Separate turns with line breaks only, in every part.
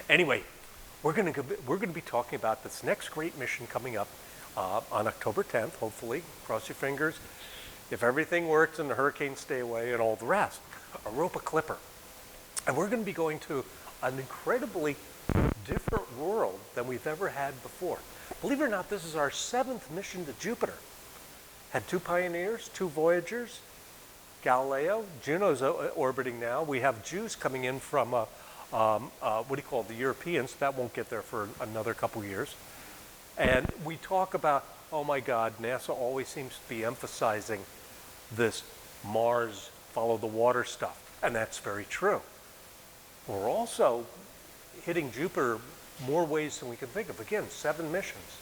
Anyway, we're going to be talking about this next great mission coming up on October 10th, hopefully. Cross your fingers. If everything works and the hurricanes stay away and all the rest. Europa Clipper. And we're going to be going to an incredibly different world than we've ever had before. Believe it or not, this is our 7th mission to Jupiter. Had 2 Pioneers, 2 Voyagers, Galileo, Juno's orbiting now. We have JUICE coming in from, what do you call it, the Europeans. That won't get there for another couple years. And we talk about, oh my God, NASA always seems to be emphasizing this Mars, follow the water stuff. And that's very true. We're also hitting Jupiter more ways than we can think of. Again, 7 missions.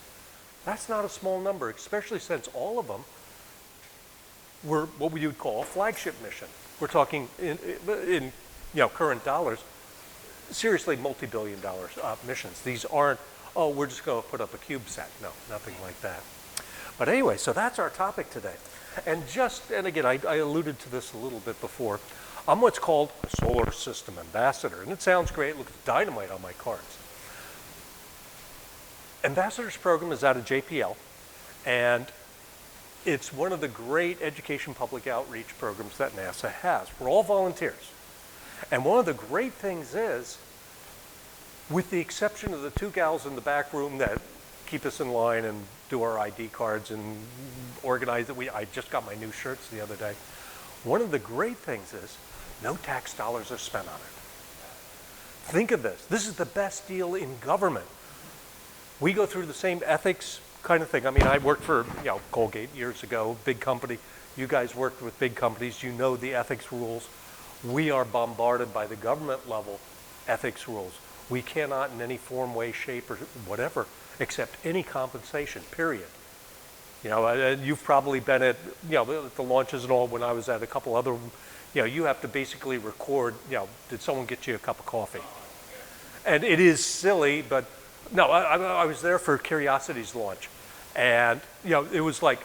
That's not a small number, especially since all of them were what we would call a flagship mission. We're talking in current dollars, seriously multi-billion-dollar missions. These aren't, oh, we're just going to put up a CubeSat. No, nothing like that. But anyway, so that's our topic today. And again, I alluded to this a little bit before. I'm what's called a solar system ambassador. And it sounds great. Look, it's dynamite on my cards. Ambassadors program is out of JPL. And it's one of the great education public outreach programs that NASA has. We're all volunteers. And one of the great things is, with the exception of the 2 gals in the back room that keep us in line and do our ID cards and organize it. I just got my new shirts the other day. One of the great things is no tax dollars are spent on it. Think of this. This is the best deal in government. We go through the same ethics kind of thing. I mean, I worked for Colgate years ago, big company. You guys worked with big companies. You know the ethics rules. We are bombarded by the government level ethics rules. We cannot in any form, way, shape, or whatever accept any compensation, period. You've probably been at the launches and all when I was at a couple other, you have to basically record, did someone get you a cup of coffee? And it is silly, but no, I was there for Curiosity's launch. And, it was like,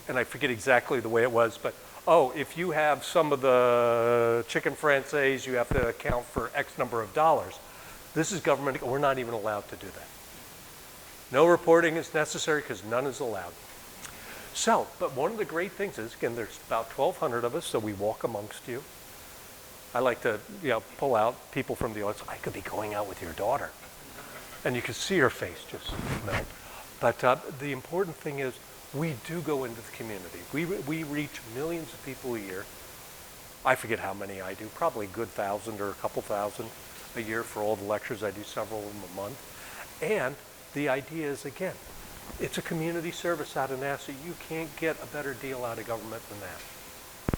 and I forget exactly the way it was, but, oh, if you have some of the chicken francaise, you have to account for X number of dollars. This is government, we're not even allowed to do that. No reporting is necessary because none is allowed. So, but one of the great things is, again, there's about 1,200 of us, so we walk amongst you. I like to, pull out people from the audience. I could be going out with your daughter. And you can see her face just melt. But the important thing is we do go into the community. We reach millions of people a year. I forget how many I do, probably a good 1,000 or a couple thousand a year for all the lectures. I do several of them a month. And the idea is, again, it's a community service out of NASA. You can't get a better deal out of government than that.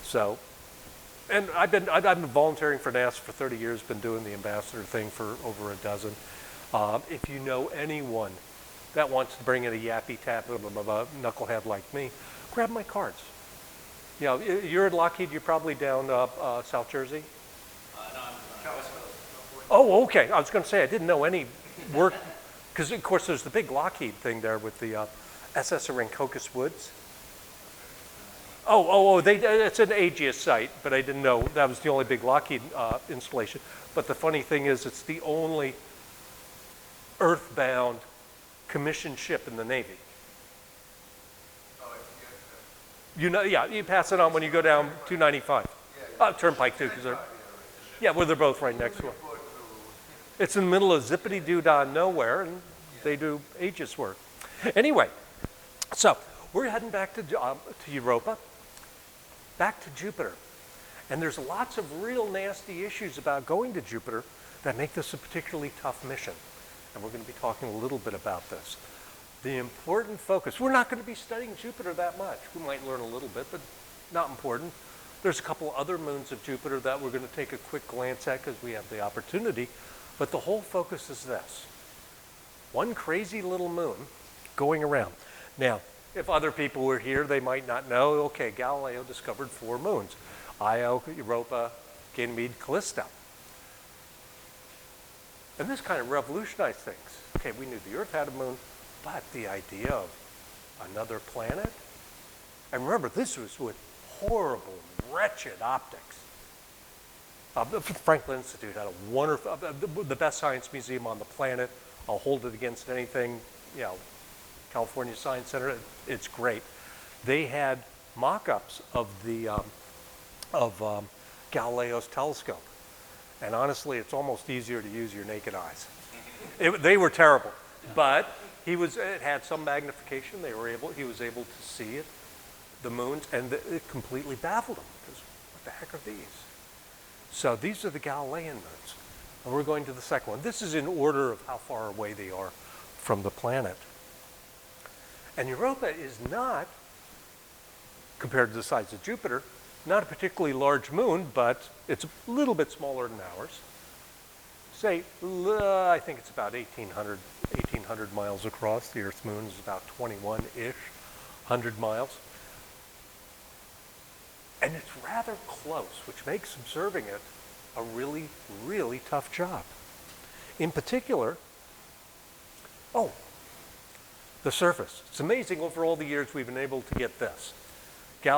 So, and I've been volunteering for NASA for 30 years, been doing the ambassador thing for over a dozen. If you know anyone that wants to bring in a yappy tap of a knucklehead like me, grab my cards. You're at Lockheed, you're probably down South Jersey?
No, I'm West Coast.
Oh, okay. I was going to say, I didn't know any work, because of course there's the big Lockheed thing there with the SS Rancocas Woods. It's an Aegis site, but I didn't know that was the only big Lockheed installation. But the funny thing is, it's the only earthbound commissioned ship in the Navy. You pass it on when you go down 295. Turnpike too, because they're both right next to it. It's in the middle of zippity-doo-dah nowhere, and they do Aegis work. Anyway, so we're heading back to Europa, back to Jupiter. And there's lots of real nasty issues about going to Jupiter that make this a particularly tough mission. And we're going to be talking a little bit about this. The important focus, we're not going to be studying Jupiter that much. We might learn a little bit, but not important. There's a couple other moons of Jupiter that we're going to take a quick glance at because we have the opportunity. But the whole focus is this. One crazy little moon going around. Now, if other people were here, they might not know. Okay, Galileo discovered 4 moons. Io, Europa, Ganymede, Callisto. And this kind of revolutionized things. Okay, we knew the Earth had a moon, but the idea of another planet? And remember, this was with horrible, wretched optics. The Franklin Institute had a wonderful, the best science museum on the planet. I'll hold it against anything, California Science Center, it's great. They had mock-ups of Galileo's telescope. And honestly, it's almost easier to use your naked eyes. They were terrible, but it had some magnification. He was able to see it, the moons, and it completely baffled him. Because what the heck are these? So these are the Galilean moons. And we're going to the second one. This is in order of how far away they are from the planet. And Europa is not, compared to the size of Jupiter, not a particularly large moon, but it's a little bit smaller than ours. Say, I think it's about 1,800 miles across. The Earth's moon is about 21-ish, 100 miles. And it's rather close, which makes observing it a really, really tough job. In particular, the surface. It's amazing over all the years we've been able to get this. The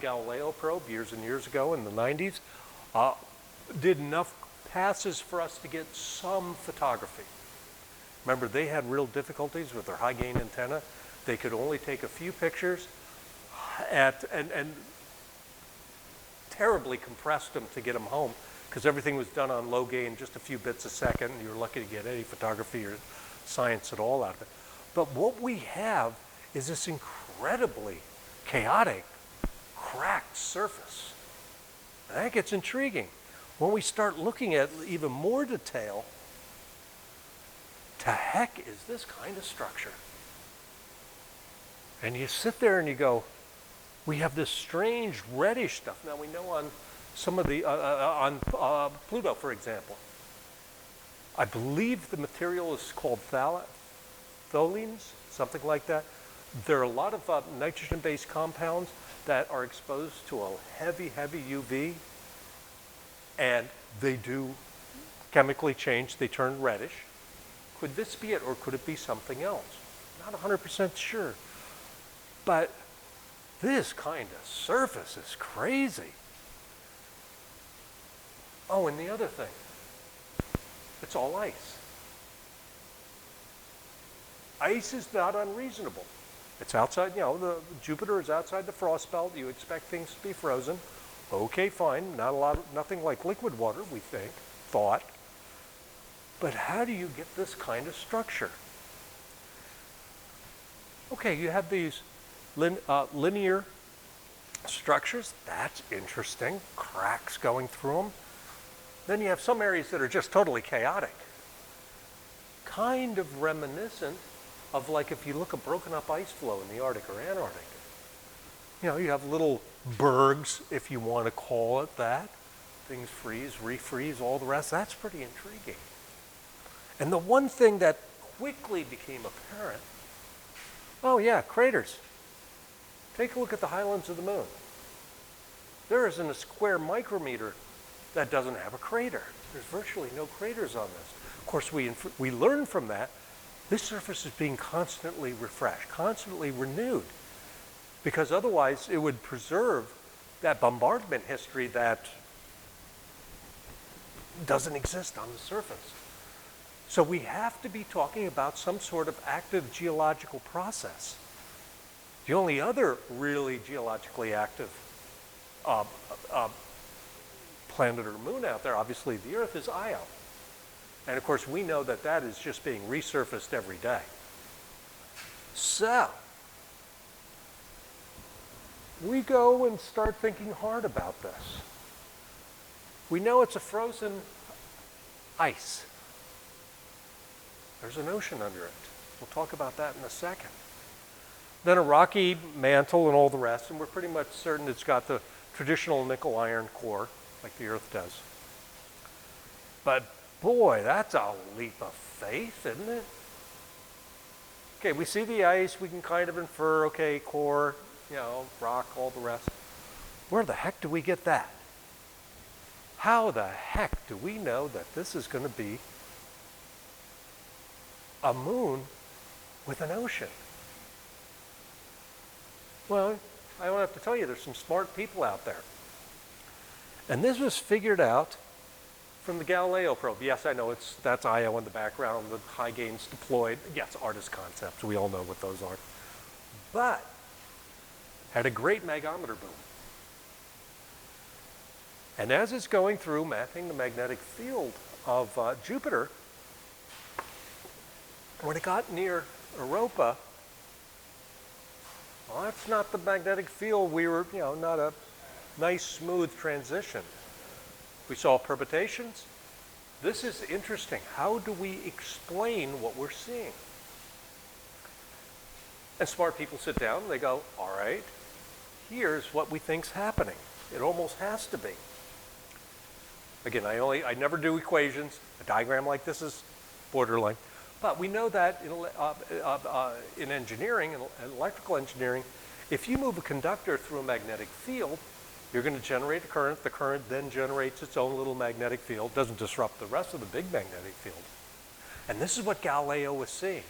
Galileo probe years and years ago in the 90s did enough passes for us to get some photography. Remember, they had real difficulties with their high gain antenna. They could only take a few pictures and terribly compressed them to get them home because everything was done on low gain, just a few bits a second, and you were lucky to get any photography or science at all out of it. But what we have is this incredibly chaotic, cracked surface. And that gets intriguing. When we start looking at even more detail, to heck is this kind of structure? And you sit there and you go, we have this strange reddish stuff. Now we know on some of the, on Pluto, for example, I believe the material is called tholins, something like that. There are a lot of nitrogen-based compounds that are exposed to a heavy, heavy UV, and they do chemically change. They turn reddish. Could this be it, or could it be something else? Not 100% sure. But this kind of surface is crazy. Oh, and the other thing, it's all ice. Ice is not unreasonable. It's outside, the Jupiter is outside the frost belt. You expect things to be frozen. Okay, fine. Nothing like liquid water, we thought. But how do you get this kind of structure? Okay, you have these linear structures. That's interesting. Cracks going through them. Then you have some areas that are just totally chaotic. Kind of reminiscent of like if you look at broken up ice flow in the Arctic or Antarctic. You have little bergs, if you want to call it that. Things freeze, refreeze, all the rest. That's pretty intriguing. And the one thing that quickly became apparent, craters. Take a look at the highlands of the moon. There isn't a square micrometer that doesn't have a crater. There's virtually no craters on this. Of course, we learn from that, this surface is being constantly refreshed, constantly renewed, because otherwise it would preserve that bombardment history that doesn't exist on the surface. So we have to be talking about some sort of active geological process. The only other really geologically active planet or moon out there, obviously the Earth, is Io. And of course we know that that is just being resurfaced every day. So we go and start thinking hard about this. We know it's a frozen ice. There's an ocean under it. We'll talk about that in a second. Then a rocky mantle and all the rest, and we're pretty much certain it's got the traditional nickel iron core, like the Earth does. But boy, that's a leap of faith, isn't it? Okay, we see the ice, we can kind of infer, okay, core, rock, all the rest. Where the heck do we get that? How the heck do we know that this is going to be a moon with an ocean? Well, I don't have to tell you, there's some smart people out there. And this was figured out from the Galileo probe. Yes, I know that's Io in the background, the high gains deployed. Yes, artist concepts, we all know what those are. But had a great magometer boom. And as it's going through mapping the magnetic field of Jupiter, when it got near Europa, well, that's not the magnetic field. We were, not a nice, smooth transition. We saw perturbations. This is interesting. How do we explain what we're seeing? And smart people sit down and they go, all right, here's what we think's happening. It almost has to be. Again, I never do equations. A diagram like this is borderline. But we know that in engineering, in electrical engineering, if you move a conductor through a magnetic field, you're going to generate a current. The current then generates its own little magnetic field, doesn't disrupt the rest of the big magnetic field. And this is what Galileo was seeing.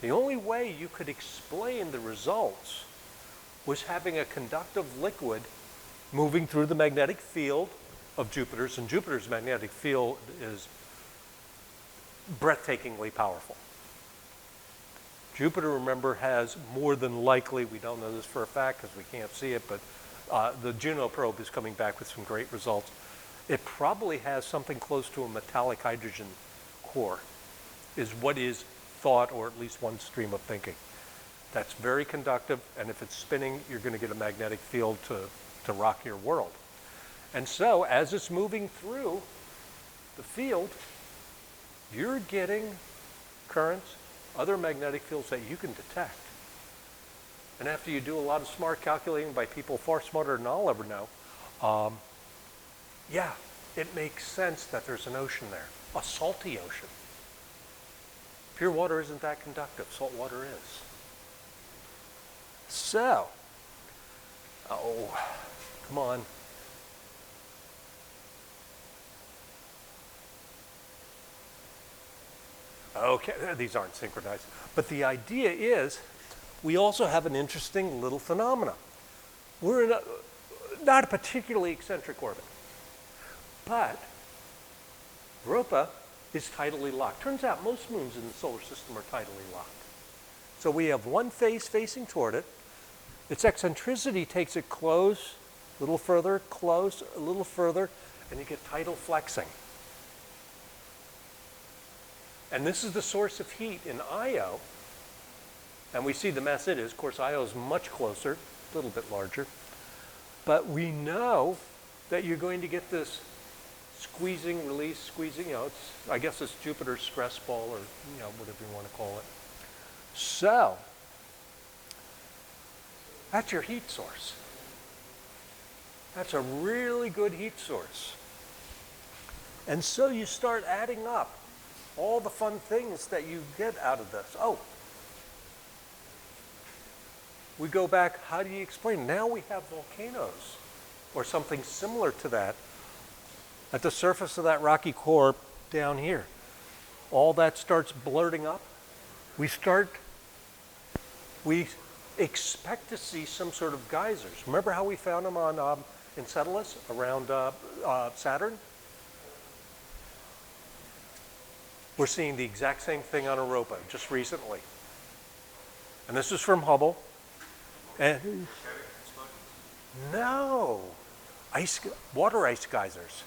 The only way you could explain the results was having a conductive liquid moving through the magnetic field of Jupiter's, and Jupiter's magnetic field is breathtakingly powerful. Jupiter, remember, has more than likely, we don't know this for a fact because we can't see it, but the Juno probe is coming back with some great results. It probably has something close to a metallic hydrogen core, is what is thought, or at least one stream of thinking. That's very conductive, and if it's spinning, you're going to get a magnetic field to rock your world. And so, as it's moving through the field, you're getting currents, other magnetic fields that you can detect. And after you do a lot of smart calculating by people far smarter than I'll ever know, yeah, it makes sense that there's an ocean there, a salty ocean. Pure water isn't that conductive, salt water is. So, come on. Okay, these aren't synchronized. But the idea is, we also have an interesting little phenomena. We're in not a particularly eccentric orbit, but Europa is tidally locked. Turns out most moons in the solar system are tidally locked. So we have one face facing toward it. Its eccentricity takes it close, a little further, close, a little further, and you get tidal flexing. And this is the source of heat in Io. And we see the mass it is. Of course, Io is much closer, a little bit larger. But we know that you're going to get this squeezing, release, squeezing. I guess it's Jupiter's stress ball, or whatever you want to call it. So, that's your heat source. That's a really good heat source. And so you start adding up all the fun things that you get out of this. We go back, how do you explain? Now we have volcanoes, or something similar to that, at the surface of that rocky core down here. All that starts blurting up. We expect to see some sort of geysers. Remember how we found them on Enceladus, around Saturn? We're seeing the exact same thing on Europa just recently. And this is from Hubble. And no, water ice geysers.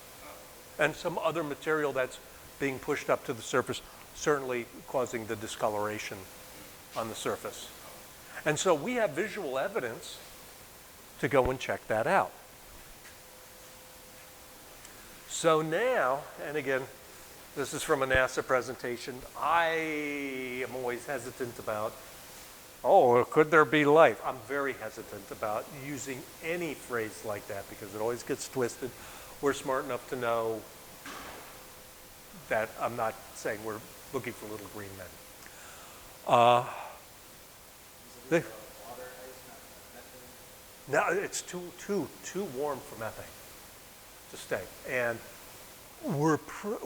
And some other material that's being pushed up to the surface, certainly causing the discoloration on the surface. And so we have visual evidence to go and check that out. So now, and again, this is from a NASA presentation. I am always hesitant about, could there be life? I'm very hesitant about using any phrase like that because it always gets twisted. We're smart enough to know that I'm not saying we're looking for little green men. No, it's too warm for methane to stay. And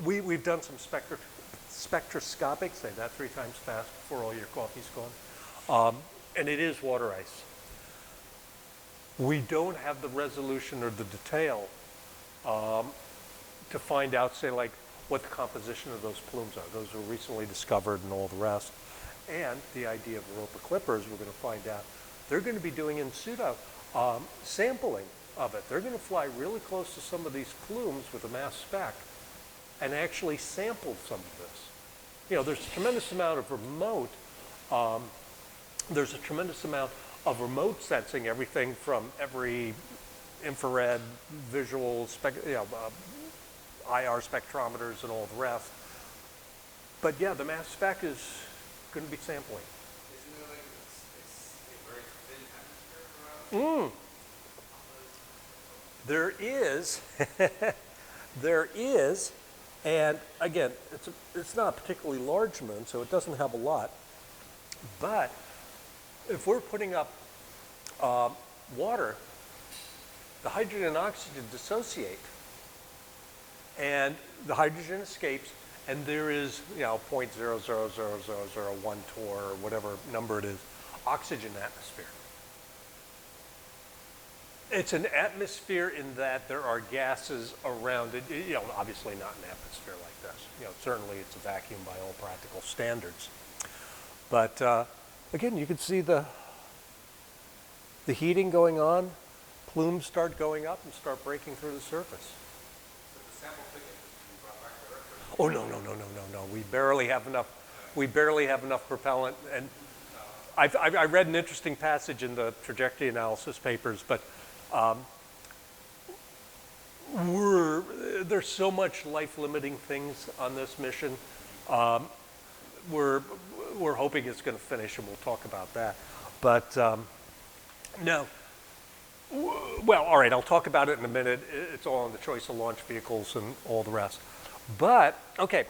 we've done some spectroscopic, say that 3 times fast before all your coffee's gone, and it is water ice. We don't have the resolution or the detail to find out, say, like, what the composition of those plumes are. Those were recently discovered and all the rest. And the idea of Europa Clippers, we're going to find out, they're going to be doing in pseudo sampling of it. They're going to fly really close to some of these plumes with a mass spec and actually sample some of this. You know, there's a tremendous amount of remote, sensing, everything from every infrared, visual, IR spectrometers and all the rest. But yeah, the mass spec is going to be sampling.
Isn't there like a very thin atmosphere around?
There is, there is, and again, it's not a particularly large moon, so it doesn't have a lot. But if we're putting up water, the hydrogen and oxygen dissociate, and the hydrogen escapes, and there is, you know, 0.000001 torr, or whatever number it is, oxygen atmosphere. It's an atmosphere in that there are gases around it, you know, obviously not an atmosphere like this. You know, certainly it's a vacuum by all practical standards. But again, you can see the heating going on, plumes start going up and start breaking through the surface.
So the sample thickness can be brought back to Earth?
Oh, no. We barely have enough propellant. And I read an interesting passage in the trajectory analysis papers, but there's so much life-limiting things on this mission. We're hoping it's going to finish, and we'll talk about that. But no. Well, all right, I'll talk about it in a minute. It's all on the choice of launch vehicles and all the rest. But, okay,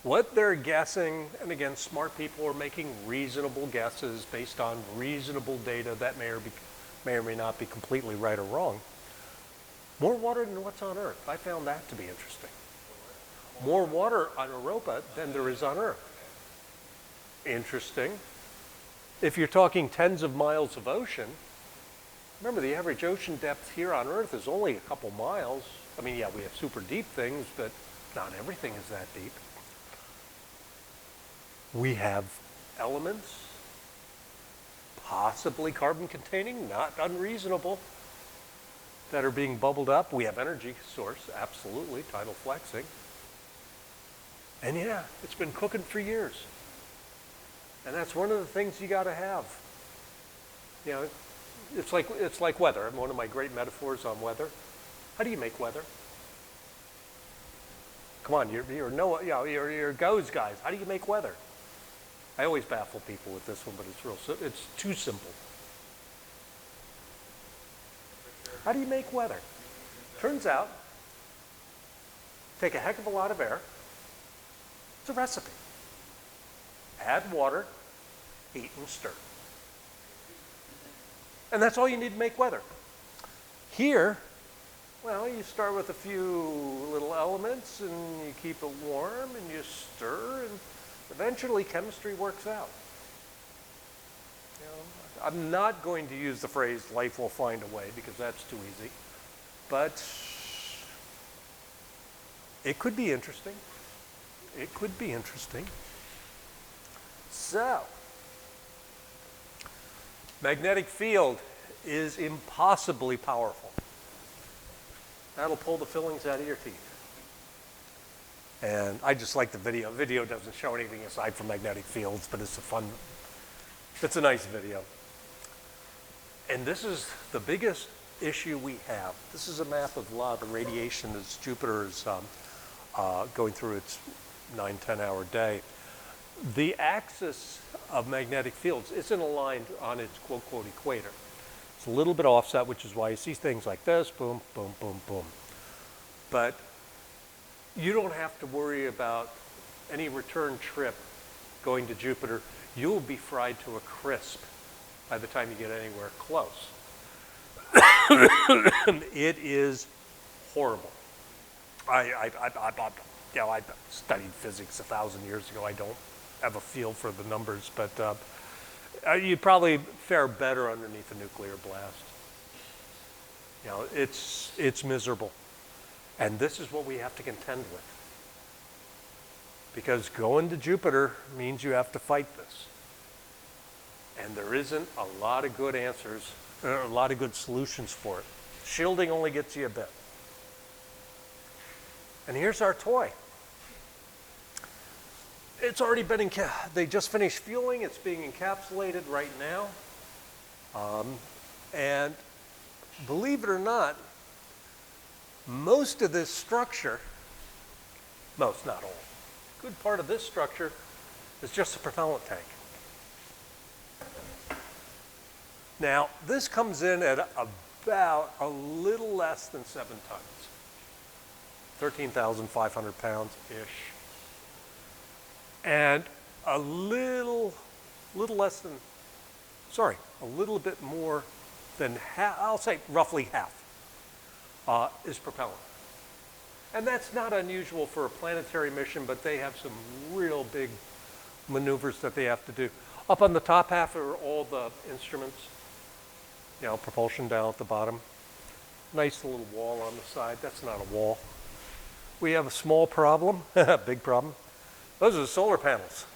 what they're guessing, and again, smart people are making reasonable guesses based on reasonable data that may or may not be completely right or wrong. More water than what's on Earth. I found that to be interesting. More water on Europa than there is on Earth. Interesting. If you're talking tens of miles of ocean, remember the average ocean depth here on Earth is only a couple miles. I mean, yeah, we have super deep things, but not everything is that deep. We have elements, possibly carbon containing, not unreasonable, that are being bubbled up. We have energy source, absolutely, tidal flexing. And yeah, it's been cooking for years. And that's one of the things you got to have. You know, it's like weather. One of my great metaphors on weather. How do you make weather? Come on, you're GOES guys. How do you make weather? I always baffle people with this one, but it's too simple. How do you make weather? Turns out, take a heck of a lot of air. It's a recipe. Add water, heat, and stir. And that's all you need to make weather. Here, well, you start with a few little elements, and you keep it warm, and you stir, and eventually chemistry works out. You know, I'm not going to use the phrase life will find a way, because that's too easy. But it could be interesting. It could be interesting. So, magnetic field is impossibly powerful. That'll pull the fillings out of your teeth. And I just like the video. Video doesn't show anything aside from magnetic fields, but it's a nice video. And this is the biggest issue we have. This is a map of a lot of the radiation as Jupiter is going through its 9-10 hour day. The axis of magnetic fields isn't aligned on its quote equator. It's a little bit offset, which is why you see things like this, boom, boom, boom, boom. But you don't have to worry about any return trip going to Jupiter. You'll be fried to a crisp by the time you get anywhere close. It is horrible. I studied physics 1,000 years ago. I don't have a feel for the numbers, but you'd probably fare better underneath a nuclear blast. You know, it's miserable. And this is what we have to contend with. Because going to Jupiter means you have to fight this. And there isn't a lot of good answers, or a lot of good solutions for it. Shielding only gets you a bit. And here's our toy. It's already been, they just finished fueling. It's being encapsulated right now. And believe it or not, most of this structure, most, not all, good part of this structure is just a propellant tank. Now, this comes in at about a little less than 7 tons, 13,500 pounds-ish. And a little less than, sorry, a little bit more than half, I'll say roughly half, is propellant. And that's not unusual for a planetary mission, but they have some real big maneuvers that they have to do. Up on the top half are all the instruments, you know, propulsion down at the bottom. Nice little wall on the side. That's not a wall. We have a small problem, big problem. Those are the solar panels.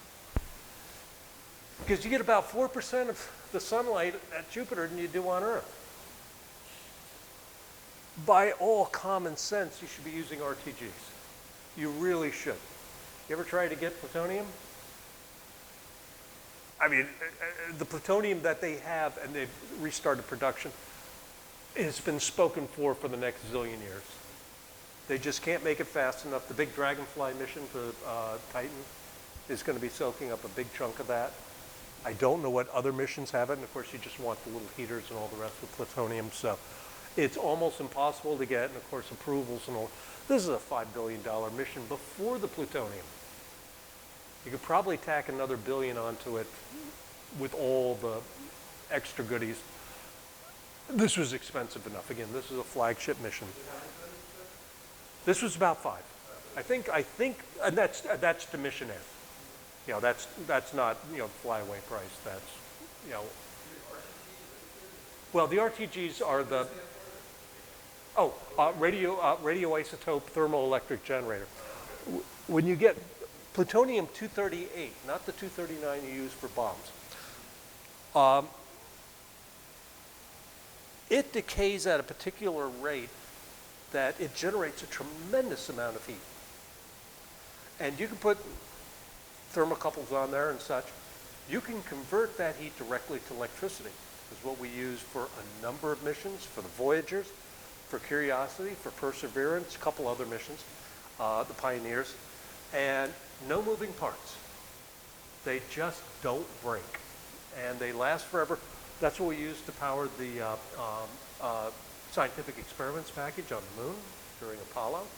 Because you get about 4% of the sunlight at Jupiter than you do on Earth. By all common sense, you should be using RTGs. You really should. You ever try to get plutonium? I mean, the plutonium that they have, and they've restarted production, has been spoken for the next zillion years. They just can't make it fast enough. The big Dragonfly mission to Titan is going to be soaking up a big chunk of that. I don't know what other missions have it, and of course you just want the little heaters and all the rest with plutonium, so it's almost impossible to get, and of course approvals and all. This is a $5 billion mission before the plutonium. You could probably tack another billion onto it with all the extra goodies. This was expensive enough. Again, this is a flagship mission. This was about 5. I think, and that's to mission end. You know, that's not, you know, flyaway price. That's, you know. Well, the RTGs are the, radioisotope thermoelectric generator. When you get plutonium-238, not the 239 you use for bombs, it decays at a particular rate that it generates a tremendous amount of heat. And you can put thermocouples on there and such. You can convert that heat directly to electricity. This is what we use for a number of missions, for the Voyagers, for Curiosity, for Perseverance, a couple other missions, the Pioneers, and no moving parts. They just don't break, and they last forever. That's what we use to power the scientific experiments package on the moon during Apollo.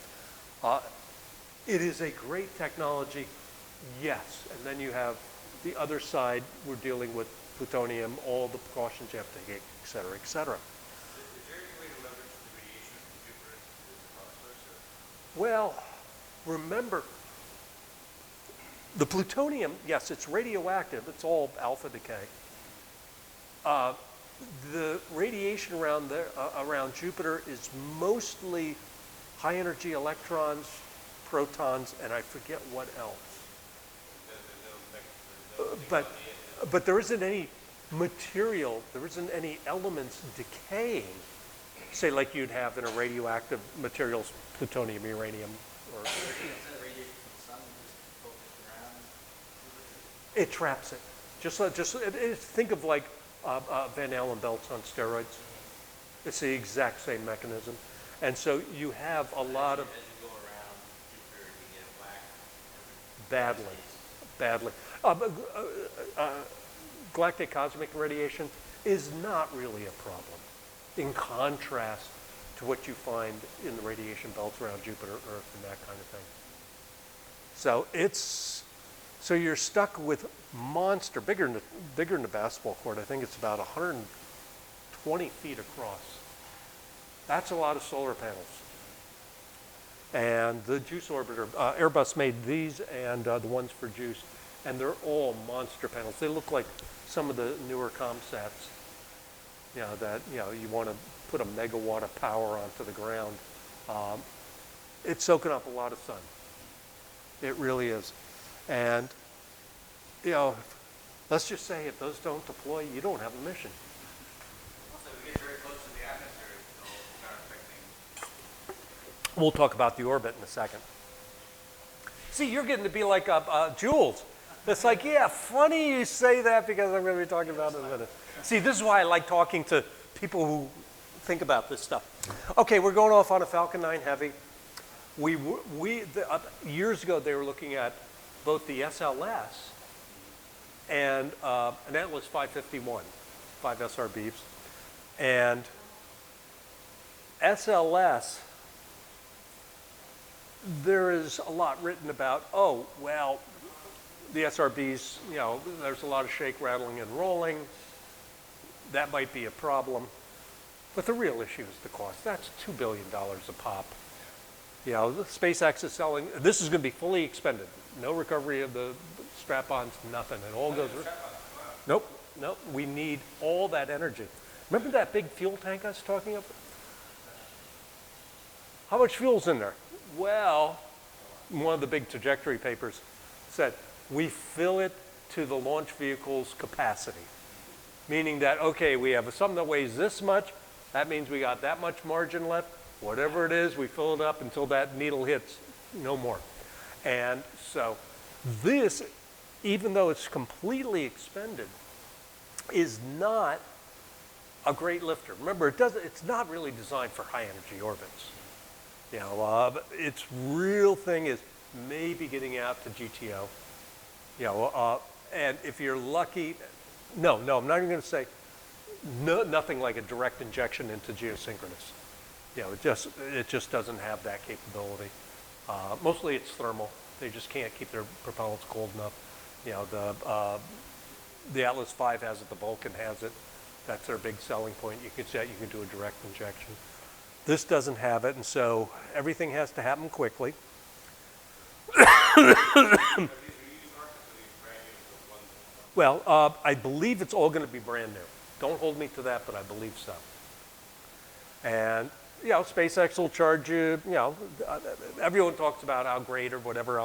It is a great technology, yes, and then you have the other side. We're dealing with plutonium, all the precautions you have to take, et cetera, et cetera.
Is there any way to leverage the radiation from Jupiter into the power source?
Well, remember, the plutonium, yes, it's radioactive. It's all alpha decay. The radiation around Jupiter is mostly high energy electrons, protons, and I forget what else. But there isn't any material, there isn't any elements decaying, say like you'd have in a radioactive materials, plutonium, uranium, or. It traps it. Just think of like Van Allen belts on steroids. It's the exact same mechanism. And so you have a lot of.
As you go around Jupiter, you get
Badly. Galactic cosmic radiation is not really a problem, in contrast to what you find in the radiation belts around Jupiter, Earth, and that kind of thing. So you're stuck with monster, bigger than a basketball court. I think it's about 120 feet across. That's a lot of solar panels. And the JUICE orbiter, Airbus made these and the ones for JUICE, and they're all monster panels. They look like some of the newer ComSats, that you want to put a megawatt of power onto the ground. It's soaking up a lot of sun. It really is. And, you know, let's just say if those don't deploy, you don't have a mission.
Also, if we get very close to the atmosphere, it'll start affecting.
We'll talk about the orbit in a second. See, you're getting to be like Jules. It's like, yeah, funny you say that because I'm going to be talking about it in a minute. See, this is why I like talking to people who think about this stuff. Okay, we're going off on a Falcon 9 Heavy. Years ago, they were looking at both the SLS and an Atlas 551, 5 SRBs. And SLS, there is a lot written about, oh, well, the SRBs, you know, there's a lot of shake, rattling, and rolling. That might be a problem. But the real issue is the cost. That's $2 billion a pop. You know, SpaceX is selling, this is going to be fully expended. No recovery of the strap-ons, nothing. It all goes, nope, we need all that energy. Remember that big fuel tank I was talking about? How much fuel's in there? Well, one of the big trajectory papers said, we fill it to the launch vehicle's capacity. Meaning that, okay, we have something that weighs this much, that means we got that much margin left. Whatever it is, we fill it up until that needle hits, no more. And so this, even though it's completely expended, is not a great lifter. Remember, it's not really designed for high energy orbits. You know, its real thing is maybe getting out to GTO. You know, and if you're lucky, no, I'm not even going to say nothing like a direct injection into geosynchronous. You know, it just doesn't have that capability. Mostly it's thermal. They just can't keep their propellants cold enough. You know, the Atlas V has it, the Vulcan has it. That's their big selling point. You can do a direct injection. This doesn't have it, and so everything has to happen quickly. Well, I believe it's all going to be brand new. Don't hold me to that, but I believe so. And, you know, SpaceX will charge you, you know, everyone talks about how great or whatever.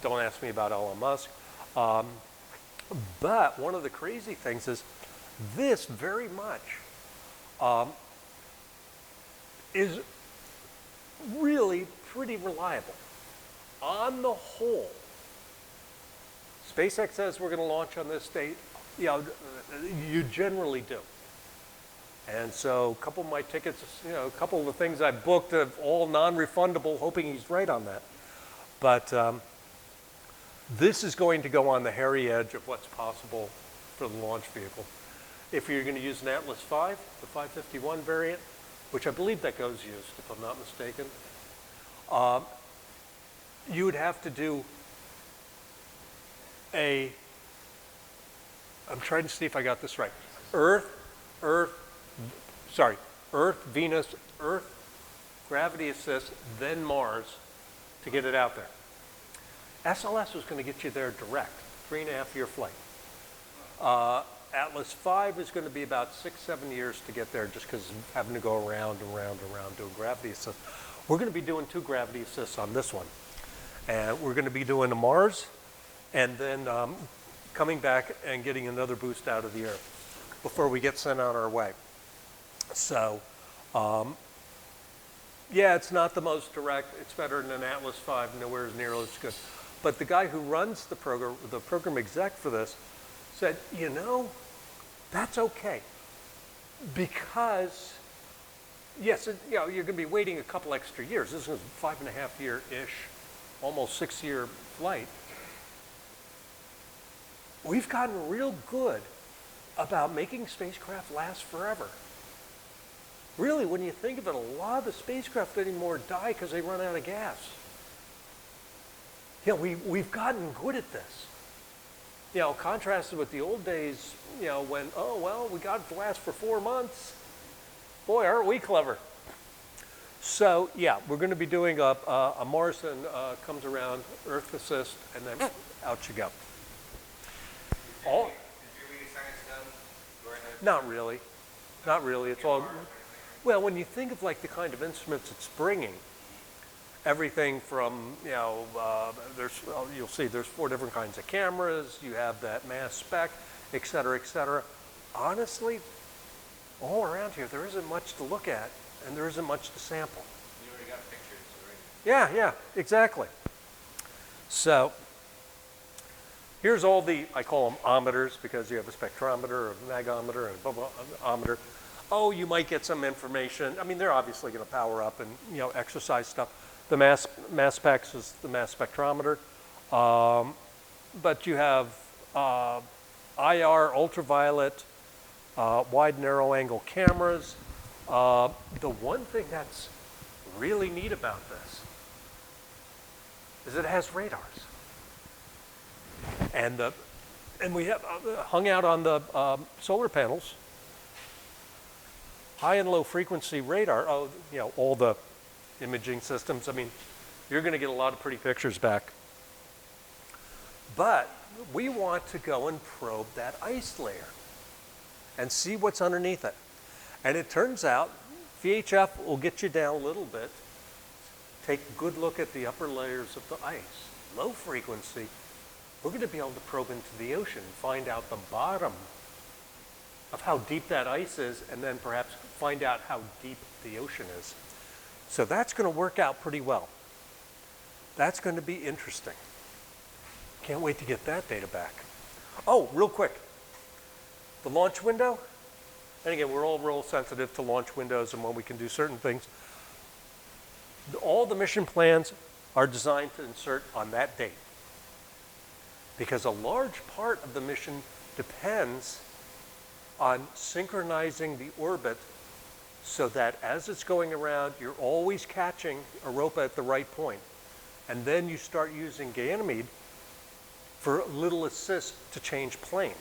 Don't ask me about Elon Musk. But one of the crazy things is this very much is really pretty reliable. On the whole, SpaceX says we're going to launch on this date. You know, you generally do. And so a couple of my tickets, you know, a couple of the things I booked are all non-refundable, hoping he's right on that. But this is going to go on the hairy edge of what's possible for the launch vehicle. If you're going to use an Atlas V, the 551 variant, which I believe that goes used, if I'm not mistaken, you would have to do I'm trying to see if I got this right. Earth, Venus, Earth, gravity assist, then Mars to get it out there. SLS was going to get you there direct, 3.5-year flight. Atlas V is going to be about 6-7 years to get there just because having to go around and around and around doing gravity assist. We're going to be doing 2 gravity assists on this one. And we're going to be doing a Mars and then coming back and getting another boost out of the Earth before we get sent on our way. So, yeah, it's not the most direct. It's better than an Atlas V, nowhere near as good. But the guy who runs the program exec for this, said, you know, that's okay. Because, yes, you know, you're going to be waiting a couple extra years. This is a 5.5-year-ish, almost 6-year flight. We've gotten real good about making spacecraft last forever. Really, when you think of it, a lot of the spacecraft anymore die because they run out of gas. You know, we've gotten good at this. You know, contrasted with the old days, you know, when, oh, well, we got it to last for 4 months. Boy, aren't we clever. So, yeah, we're going to be doing a Mars and comes around, Earth assist, and then out you go.
Did you read science done?
Not really. Not really. It's all, well, when you think of like the kind of instruments it's bringing, everything from, you'll see there's 4 different kinds of cameras, you have that mass spec, et cetera, et cetera. Honestly, all around here, there isn't much to look at and there isn't much to sample.
You already got pictures, right?
Yeah, exactly. So here's all the, I call them ohmmeters because you have a spectrometer, a magometer, and a ohmmeter. Oh, you might get some information. I mean, they're obviously going to power up and, exercise stuff. The mass specs is the mass spectrometer. But you have IR, ultraviolet, wide narrow angle cameras. The one thing that's really neat about this is it has radars. And we have hung out on the solar panels, high and low frequency radar, all the imaging systems. I mean, you're going to get a lot of pretty pictures back. But we want to go and probe that ice layer and see what's underneath it. And it turns out VHF will get you down a little bit. Take a good look at the upper layers of the ice. Low frequency, we're going to be able to probe into the ocean, find out the bottom of how deep that ice is, and then perhaps find out how deep the ocean is. So that's going to work out pretty well. That's going to be interesting. Can't wait to get that data back. Oh, real quick. The launch window, and again, we're all real sensitive to launch windows and when we can do certain things. All the mission plans are designed to insert on that date because a large part of the mission depends on synchronizing the orbit so that as it's going around, you're always catching Europa at the right point. And then you start using Ganymede for a little assist to change plane,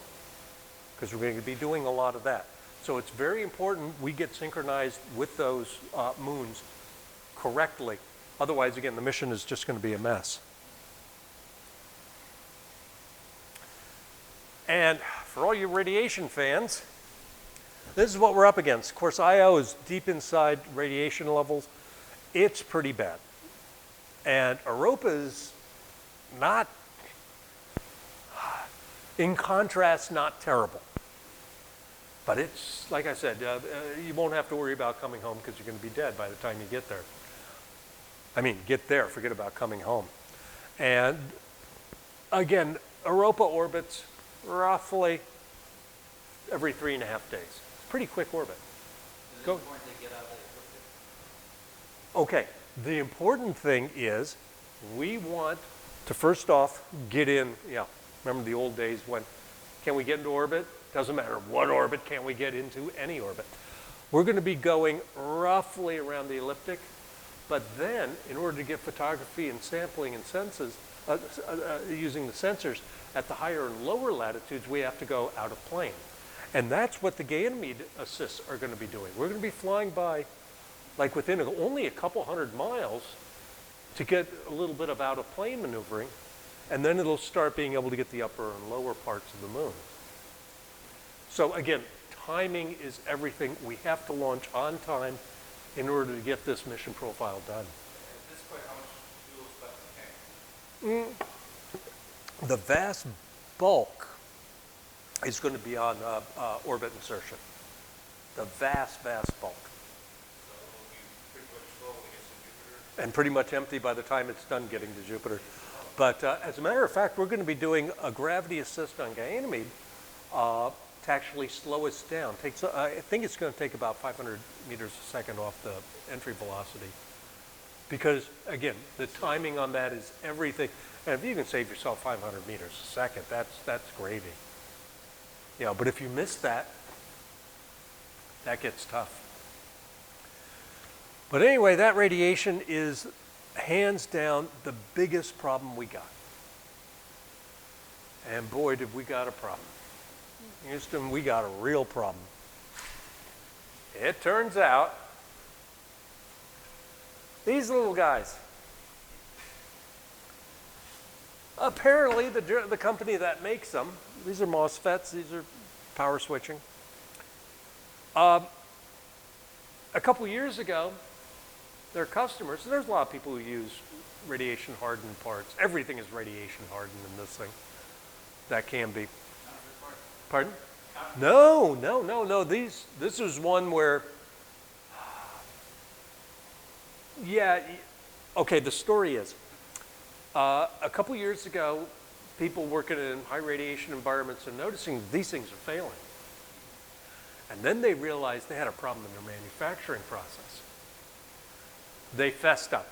because we're going to be doing a lot of that. So it's very important we get synchronized with those moons correctly. Otherwise, again, the mission is just going to be a mess. And for all you radiation fans, this is what we're up against. Of course, IO is deep inside radiation levels. It's pretty bad. And Europa is not, in contrast, not terrible. But it's, like I said, you won't have to worry about coming home because you're going to be dead by the time you get there. I mean, get there, forget about coming home. And again, Europa orbits roughly every 3.5 days. It's a pretty quick orbit.
Is it important to get out of the ecliptic?
Okay, the important thing is we want to first off get in, remember the old days when, can we get into orbit? Doesn't matter what orbit, can we get into any orbit? We're going to be going roughly around the ecliptic, but then in order to get photography and sampling and senses, using the sensors at the higher and lower latitudes, we have to go out of plane. And that's what the Ganymede assists are going to be doing. We're going to be flying by, like within only a couple hundred miles to get a little bit of out of plane maneuvering, and then it'll start being able to get the upper and lower parts of the moon. So again, timing is everything. We have to launch on time in order to get this mission profile done.
At this point, how much fuel is left in the tank?
The vast bulk is going to be on orbit insertion. The vast bulk.
So it'll be pretty much full when it gets to Jupiter?
And pretty much empty by the time it's done getting to Jupiter. But as a matter of fact, we're going to be doing a gravity assist on Ganymede to actually slow us down. I think it's going to take about 500 meters a second off the entry velocity. Because, again, the timing on that is everything. And if you can save yourself 500 meters a second, that's gravy. But if you miss that, that gets tough. But anyway, that radiation is hands down the biggest problem we got. And boy, did we got a problem. Houston, we got a real problem. It turns out, these little guys, apparently the company that makes them, these are MOSFETs, these are power switching, A couple years ago, their customers, there's a lot of people who use radiation hardened parts. Everything is radiation hardened in this thing. That can be. Pardon? No, no, no, no. This is one where, yeah, okay, the story is, a couple years ago, people working in high radiation environments are noticing these things are failing. And then they realized they had a problem in their manufacturing process. They fessed up.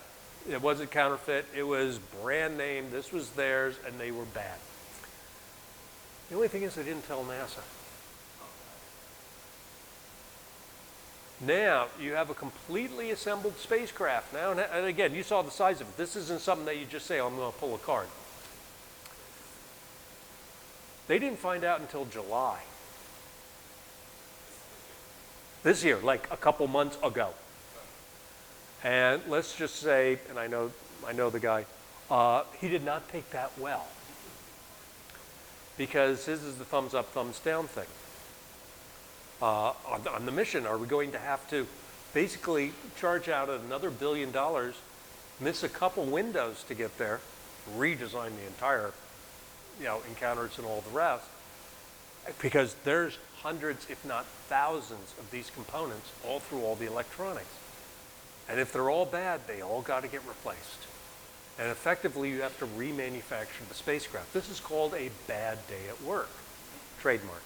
It wasn't counterfeit, it was brand name, this was theirs, and they were bad. The only thing is they didn't tell NASA. Now, you have a completely assembled spacecraft now, and again, you saw the size of it. This isn't something that you just say, oh, I'm going to pull a card. They didn't find out until July. This year, like a couple months ago. And let's just say, and I know the guy, he did not take that well. Because his is the thumbs up, thumbs down thing. On the mission, are we going to have to basically charge out another $1 billion, miss a couple windows to get there, redesign the entire, encounters and all the rest? Because there's hundreds, if not thousands, of these components all through all the electronics. And if they're all bad, they all got to get replaced. And effectively, you have to remanufacture the spacecraft. This is called a bad day at work, trademark.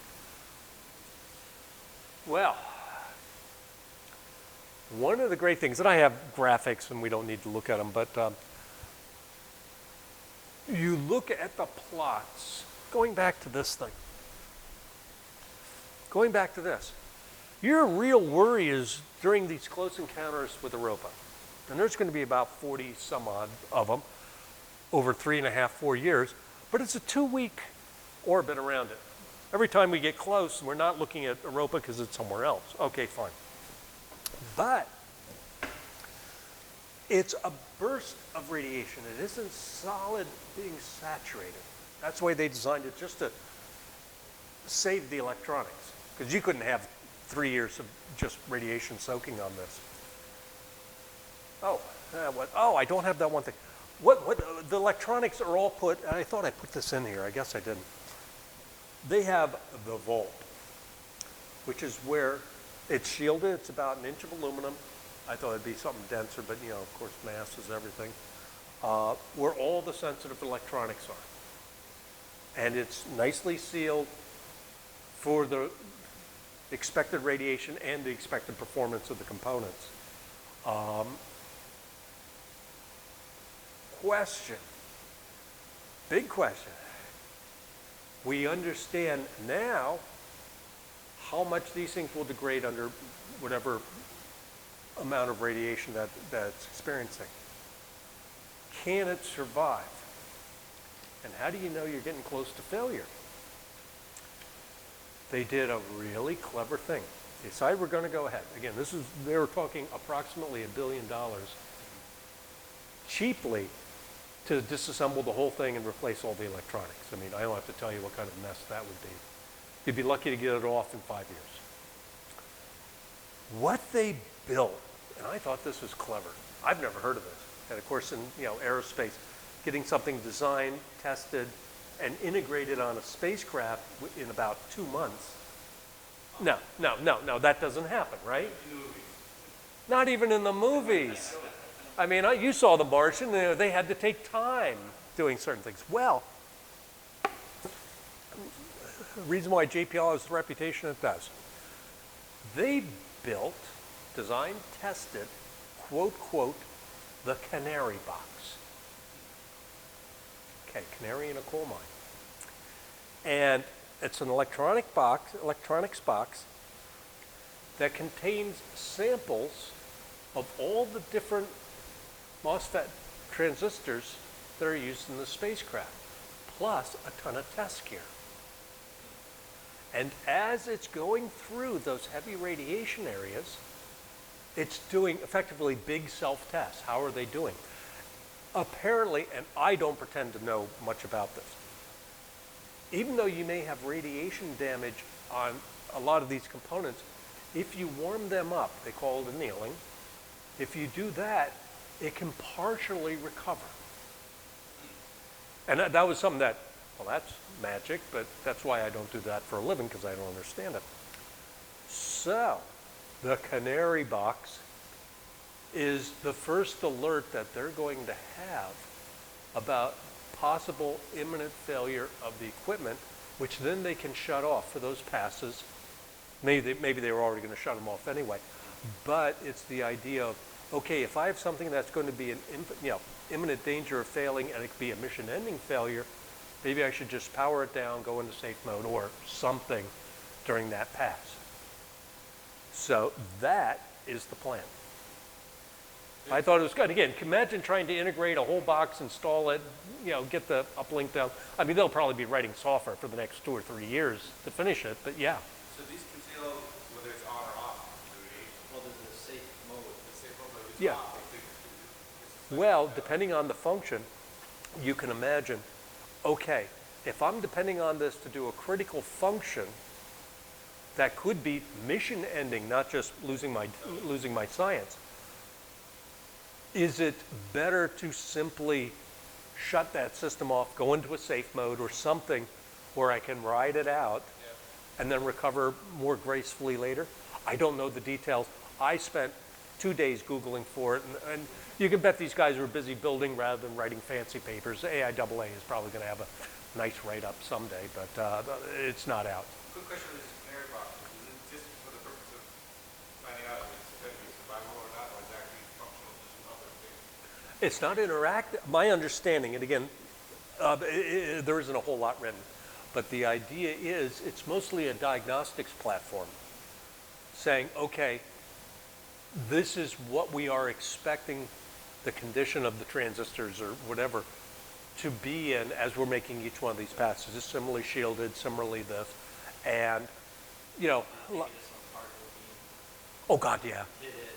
Well, one of the great things, and I have graphics and we don't need to look at them, but you look at the plots, going back to this thing, going back to this. Your real worry is during these close encounters with Europa, and there's going to be about 40 some odd of them over 3.5, 4 years, but it's a 2-week orbit around it. Every time we get close, we're not looking at Europa because it's somewhere else. Okay, fine. But it's a burst of radiation. It isn't solid being saturated. That's the way they designed it, just to save the electronics, because you couldn't have 3 years of just radiation soaking on this. Oh, I don't have that one thing. The electronics are all put, and I thought I put this in here, I guess I didn't. They have the vault, which is where it's shielded. It's about 1 inch of aluminum. I thought it'd be something denser, but of course, mass is everything. Where all the sensitive electronics are. And it's nicely sealed for the expected radiation and the expected performance of the components. Question, big question. We understand now how much these things will degrade under whatever amount of radiation that's experiencing. Can it survive? And how do you know you're getting close to failure? They did a really clever thing. They decided we're going to go ahead. Again, they were talking approximately $1 billion cheaply to disassemble the whole thing and replace all the electronics. I mean, I don't have to tell you what kind of mess that would be. You'd be lucky to get it off in 5 years. What they built, and I thought this was clever. I've never heard of this. And of course, in aerospace, getting something designed, tested, and integrated on a spacecraft in about 2 months. No, that doesn't happen, right? Not even in the movies. I mean, you saw The Martian, they had to take time doing certain things. Well, the reason why JPL has the reputation it does. They built, designed, tested, quote, quote, the canary box. Okay, canary in a coal mine. And it's an electronics box that contains samples of all the different MOSFET transistors that are used in the spacecraft, plus a ton of test gear. And as it's going through those heavy radiation areas, it's doing effectively big self-tests. How are they doing? Apparently, and I don't pretend to know much about this, even though you may have radiation damage on a lot of these components, If you warm them up, they call it annealing. If you do that, it can partially recover. And that was something that, well, that's magic, but that's why I don't do that for a living, because I don't understand it. So, the canary box is the first alert that they're going to have about possible imminent failure of the equipment, which then they can shut off for those passes. Maybe they were already going to shut them off anyway. But it's the idea of, okay, if I have something that's going to be in imminent danger of failing and it could be a mission-ending failure, maybe I should just power it down, go into safe mode or something during that pass. So that is the plan. I thought it was good. Again, imagine trying to integrate a whole box, install it, get the uplink down. I mean, they'll probably be writing software for the next 2 or 3 years to finish it, but yeah.
So these can tell whether it's on or off the radiation? Well, there's a safe mode. The safe mode, but if it's
Yeah.
off,
Well, depending on the function, you can imagine, okay, if I'm depending on this to do a critical function that could be mission ending, not just losing my science, is it better to simply shut that system off, go into a safe mode or something where I can ride it out and then recover more gracefully later? I don't know the details. I spent 2 days Googling for it, and you can bet these guys were busy building rather than writing fancy papers. AIAA is probably going to have a nice write-up someday, but it's not out.
quick question on this canary box. Is it just for the purpose of finding out if it's going to be survival or not, or is it actually functional to do other things?
It's not interactive. My understanding, and again, there isn't a whole lot written, but the idea is it's mostly a diagnostics platform saying, okay, this is what we are expecting the condition of the transistors or whatever to be in as we're making each one of these passes. It's similarly shielded, similarly this, and oh God, yeah.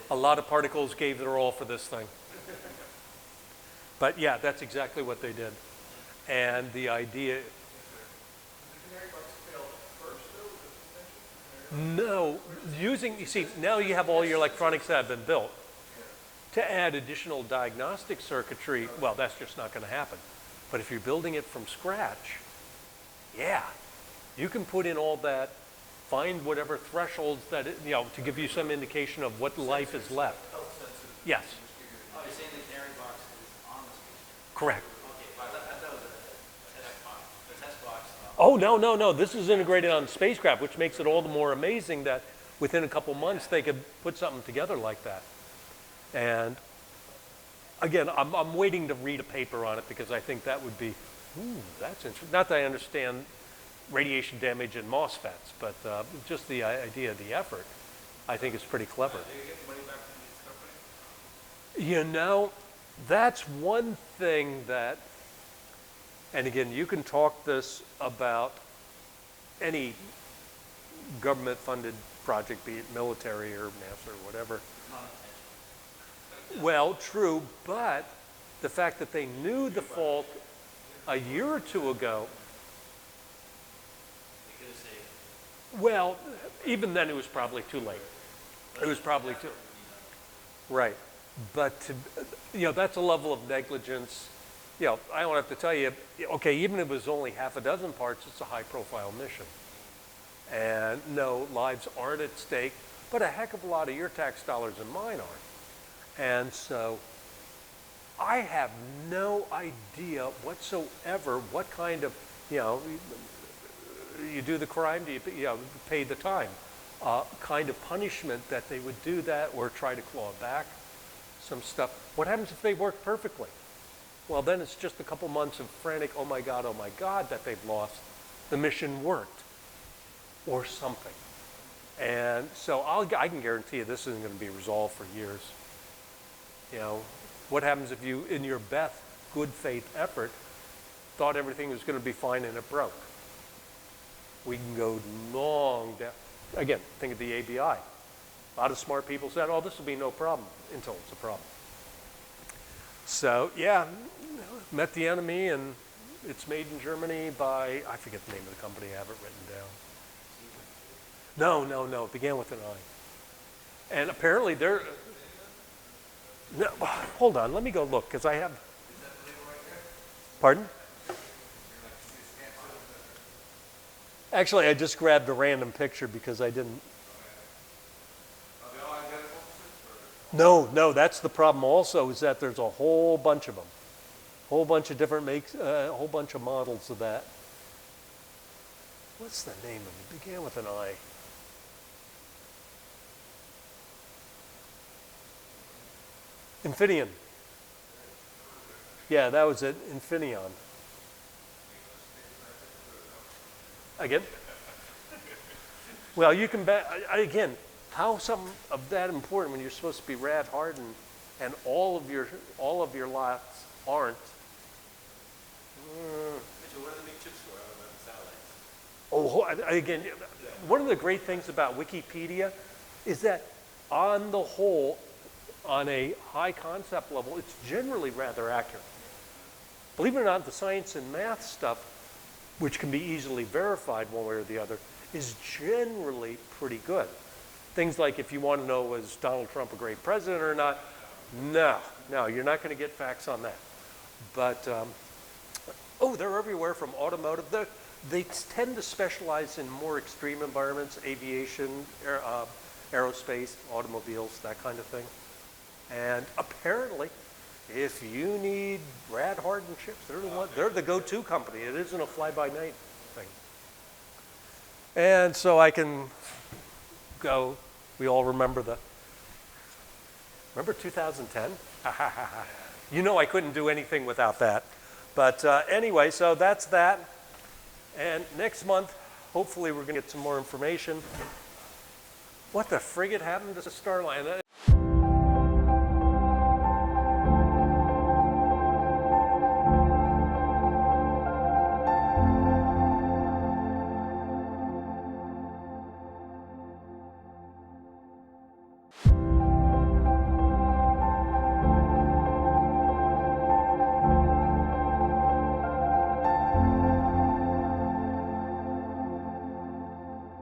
A lot of particles gave their all for this thing. But yeah, that's exactly what they did. And the idea... No, you see, now you have all your electronics that have been built. To add additional diagnostic circuitry, well, that's just not going to happen. But if you're building it from scratch, yeah, you can put in all that, find whatever thresholds that, to give you some indication of what life is left. Yes.
Oh, you're saying the canary box is on the spacecraft?
Correct.
Okay, but I thought that was a test box. The test box.
Oh, no. This is integrated on the spacecraft, which makes it all the more amazing that within a couple months they could put something together like that. And again, I'm waiting to read a paper on it because I think that would be, that's interesting. Not that I understand radiation damage and MOSFETs, but just the idea of the effort, I think is pretty clever.
Do you get money back from these companies?
That's one thing that, and again, you can talk this about any government-funded project, be it military or NASA or whatever. Well, true, but the fact that they knew the fault a year or two ago, well, even then it was probably too late. It was probably too, right. But, that's a level of negligence. I don't have to tell you, okay, even if it was only half a dozen parts, it's a high-profile mission. And no, lives aren't at stake, but a heck of a lot of your tax dollars and mine aren't. And so I have no idea whatsoever what kind of, you do the crime, do you pay the time, kind of punishment that they would do that or try to claw back some stuff. What happens if they work perfectly? Well, then it's just a couple months of frantic, oh my God, that they've lost. The mission worked or something. And so I can guarantee you this isn't going to be resolved for years. What happens if you, in your best good faith effort, thought everything was going to be fine and it broke? We can go long down. Again, think of the ABI. A lot of smart people said, oh, this will be no problem, until it's a problem. So, yeah, met the enemy, and it's made in Germany by, I forget the name of the company, I have it written down. No, it began with an I. And apparently they're, no, hold on, let me go look, because I have, pardon? Actually, I just grabbed a random picture because I didn't.
Are they all identical?
No, that's the problem also, is that there's a whole bunch of them. Whole bunch of different makes, a whole bunch of models of that. What's the name of it? It began with an I. Infineon. Yeah, that was it, Infineon. Again? Well, you can bet, again, how something of that important when you're supposed to be rad hardened and all of your lots aren't.
Mitchell, what are the big chips for on the satellites?
Again, one of the great things about Wikipedia is that on the whole, on a high concept level, it's generally rather accurate. Believe it or not, the science and math stuff, which can be easily verified one way or the other, is generally pretty good. Things like if you want to know was Donald Trump a great president or not, no, you're not going to get facts on that. But, they're everywhere from automotive. They tend to specialize in more extreme environments, aviation, aerospace, automobiles, that kind of thing. And apparently, if you need rad hardened chips, they're the go-to company. It isn't a fly-by-night thing. And so I can go, we all remember 2010? You know I couldn't do anything without that. But anyway, so that's that. And next month, hopefully we're going to get some more information. What the frigate happened to Starline?